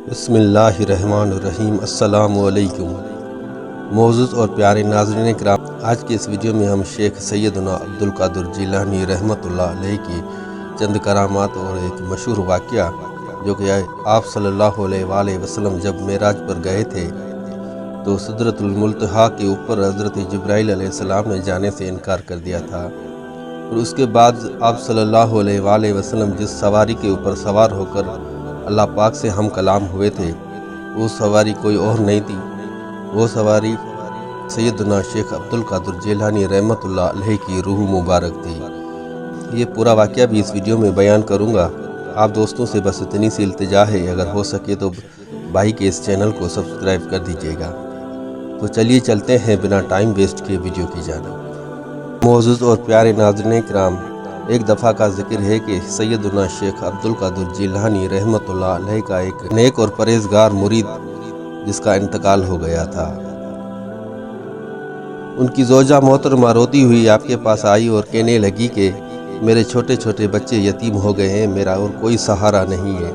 بسم اللہ الرحمن الرحیم۔ السلام علیکم معزز اور پیارے ناظرین کرام، آج کے اس ویڈیو میں ہم شیخ سیدنا عبدالقادر جیلانی رحمۃ اللہ علیہ کی چند کرامات اور ایک مشہور واقعہ جو کہ آپ صلی اللہ علیہ وآلہ وسلم جب معراج پر گئے تھے تو سدرۃ المنتہا کے اوپر حضرت جبرائیل علیہ السلام نے جانے سے انکار کر دیا تھا، اور اس کے بعد آپ صلی اللہ علیہ وآلہ وسلم جس سواری کے اوپر سوار ہو کر اللہ پاک سے ہم کلام ہوئے تھے وہ سواری کوئی اور نہیں تھی، وہ سواری سیدنا شیخ عبدالقادر جیلانی رحمۃ اللہ علیہ کی روح مبارک تھی۔ یہ پورا واقعہ بھی اس ویڈیو میں بیان کروں گا۔ آپ دوستوں سے بس اتنی سی التجا ہے، اگر ہو سکے تو بھائی کے اس چینل کو سبسکرائب کر دیجیے گا۔ تو چلیے چلتے ہیں بنا ٹائم ویسٹ کے ویڈیو کی جانب۔ معزز اور پیارے ناظرین کرام، ایک دفعہ کا ذکر ہے کہ سیدنا شیخ عبدالقادر جیلانی رحمۃ اللہ علیہ کا ایک نیک اور پرہیزگار مرید جس کا انتقال ہو گیا تھا۔ ان کی زوجہ محترمہ روتی ہوئی آپ کے پاس آئی اور کہنے لگی کہ میرے چھوٹے چھوٹے بچے یتیم ہو گئے ہیں، میرا اور کوئی سہارا نہیں ہے،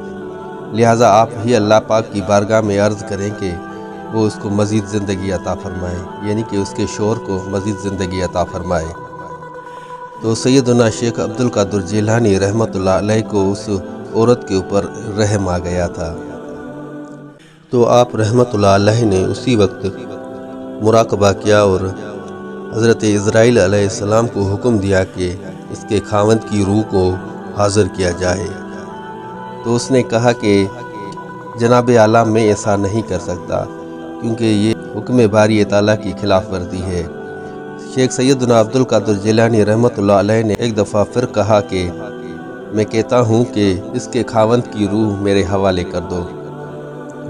لہٰذا آپ ہی اللہ پاک کی بارگاہ میں عرض کریں کہ وہ اس کو مزید زندگی عطا فرمائے، یعنی کہ اس کے شوہر کو مزید زندگی عطا فرمائے۔ تو سیدنا شیخ عبدالقادر جیلانی رحمۃ اللہ علیہ کو اس عورت کے اوپر رحم آ گیا تھا، تو آپ رحمۃ اللہ علیہ نے اسی وقت مراقبہ کیا اور حضرت عزرائیل علیہ السلام کو حکم دیا کہ اس کے خاوند کی روح کو حاضر کیا جائے۔ تو اس نے کہا کہ جناب اعلیٰ میں ایسا نہیں کر سکتا کیونکہ یہ حکم باری تعالیٰ کی خلاف ورزی ہے۔ شیخ سیدنا عبدالقادر جیلانی رحمۃ اللہ علیہ نے ایک دفعہ پھر کہا کہ میں کہتا ہوں کہ اس کے خاوند کی روح میرے حوالے کر دو،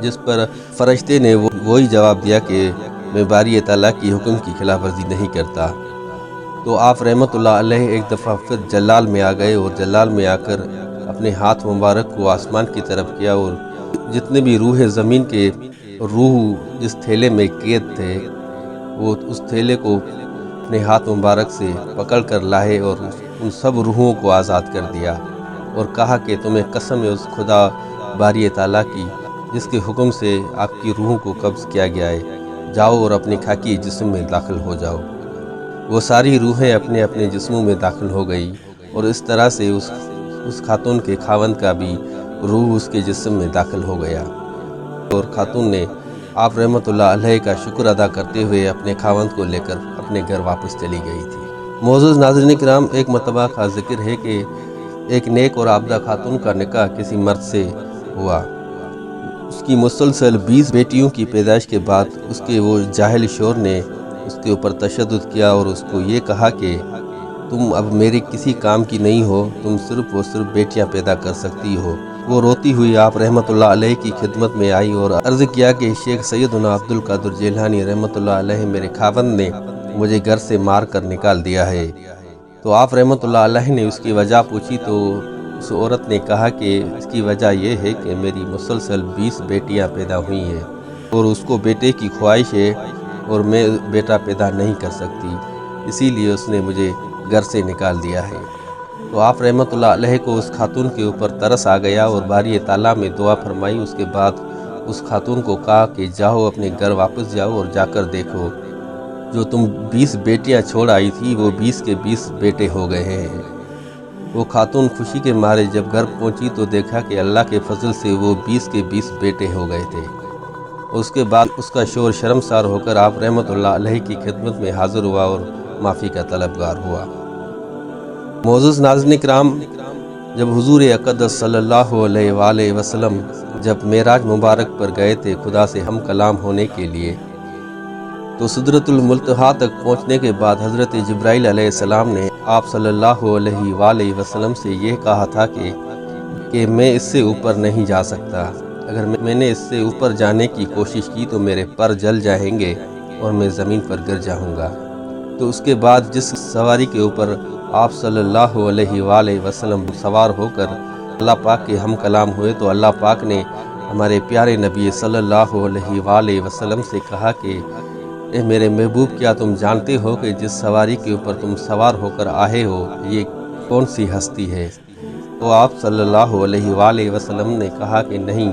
جس پر فرشتے نے وہی جواب دیا کہ میں باری تعالیٰ کی حکم کی خلاف ورزی نہیں کرتا۔ تو آپ رحمۃ اللہ علیہ ایک دفعہ پھر جلال میں آ گئے اور جلال میں آ کر اپنے ہاتھ مبارک کو آسمان کی طرف کیا، اور جتنے بھی روح زمین کے روح جس تھیلے میں قید تھے وہ اس تھیلے کو اپنے ہاتھ مبارک سے پکڑ کر لائے اور ان سب روحوں کو آزاد کر دیا، اور کہا کہ تمہیں قسم ہے اس خدا باری تعالیٰ کی جس کے حکم سے آپ کی روحوں کو قبض کیا گیا ہے، جاؤ اور اپنے خاکی جسم میں داخل ہو جاؤ۔ وہ ساری روحیں اپنے اپنے جسموں میں داخل ہو گئی، اور اس طرح سے اس خاتون کے خاوند کا بھی روح اس کے جسم میں داخل ہو گیا، اور خاتون نے آپ رحمۃ اللہ علیہ کا شکر ادا کرتے ہوئے اپنے خاوند کو لے کر اپنے گھر واپس چلی گئی تھی۔ معزز ناظرین کرام، ایک مرتبہ کا ذکر ہے کہ ایک نیک اور عابدہ خاتون کا نکاح کسی مرد سے ہوا۔ اس کی مسلسل 20 بیٹیوں کی پیدائش کے بعد اس کے وہ جاہل شوہر نے اس کے اوپر تشدد کیا اور اس کو یہ کہا کہ تم اب میرے کسی کام کی نہیں ہو، تم صرف اور صرف بیٹیاں پیدا کر سکتی ہو۔ وہ روتی ہوئی آپ رحمۃ اللہ علیہ کی خدمت میں آئی اور عرض کیا کہ شیخ سیدنا عبدالقادر جیلانی رحمۃ اللہ علیہ میرے خاوند نے مجھے گھر سے مار کر نکال دیا ہے۔ تو آپ رحمۃ اللہ علیہ نے اس کی وجہ پوچھی تو اس عورت نے کہا کہ اس کی وجہ یہ ہے کہ میری مسلسل 20 بیٹیاں پیدا ہوئی ہیں اور اس کو بیٹے کی خواہش ہے اور میں بیٹا پیدا نہیں کر سکتی، اسی لیے اس نے مجھے گھر سے نکال دیا ہے۔ تو آپ رحمۃ اللہ علیہ کو اس خاتون کے اوپر ترس آ گیا اور باری تعالیٰ میں دعا فرمائی۔ اس کے بعد اس خاتون کو کہا کہ جاؤ اپنے گھر واپس جاؤ اور جا کر دیکھو جو تم 20 بیٹیاں چھوڑ آئی تھی وہ 20 کے 20 بیٹے ہو گئے ہیں۔ وہ خاتون خوشی کے مارے جب گھر پہنچی تو دیکھا کہ اللہ کے فضل سے وہ 20 کے 20 بیٹے ہو گئے تھے۔ اس کے بعد اس کا شوہر شرمسار ہو کر آپ رحمۃ اللہ علیہ کی خدمت میں حاضر ہوا اور معافی کا طلبگار ہوا۔ معزز ناظرین کرام، جب حضور اقدس صلی اللہ علیہ وآلہ وسلم جب معراج مبارک پر گئے تھے خدا سے ہم کلام ہونے کے لیے، تو سدرۃ المنتہا تک پہنچنے کے بعد حضرت جبرائیل علیہ السلام نے آپ صلی اللہ علیہ وآلہ وسلم سے یہ کہا تھا کہ میں اس سے اوپر نہیں جا سکتا، اگر میں نے اس سے اوپر جانے کی کوشش کی تو میرے پر جل جائیں گے اور میں زمین پر گر جاؤں گا۔ تو اس کے بعد جس سواری کے اوپر آپ صلی اللہ علیہ وآلہ وسلم سوار ہو کر اللہ پاک کے ہم کلام ہوئے تو اللہ پاک نے ہمارے پیارے نبی صلی اللہ علیہ وآلہ وسلم سے کہا کہ اے میرے محبوب، کیا تم جانتے ہو کہ جس سواری کے اوپر تم سوار ہو کر آئے ہو یہ کون سی ہستی ہے؟ تو آپ صلی اللہ علیہ وآلہ وسلم نے کہا کہ نہیں،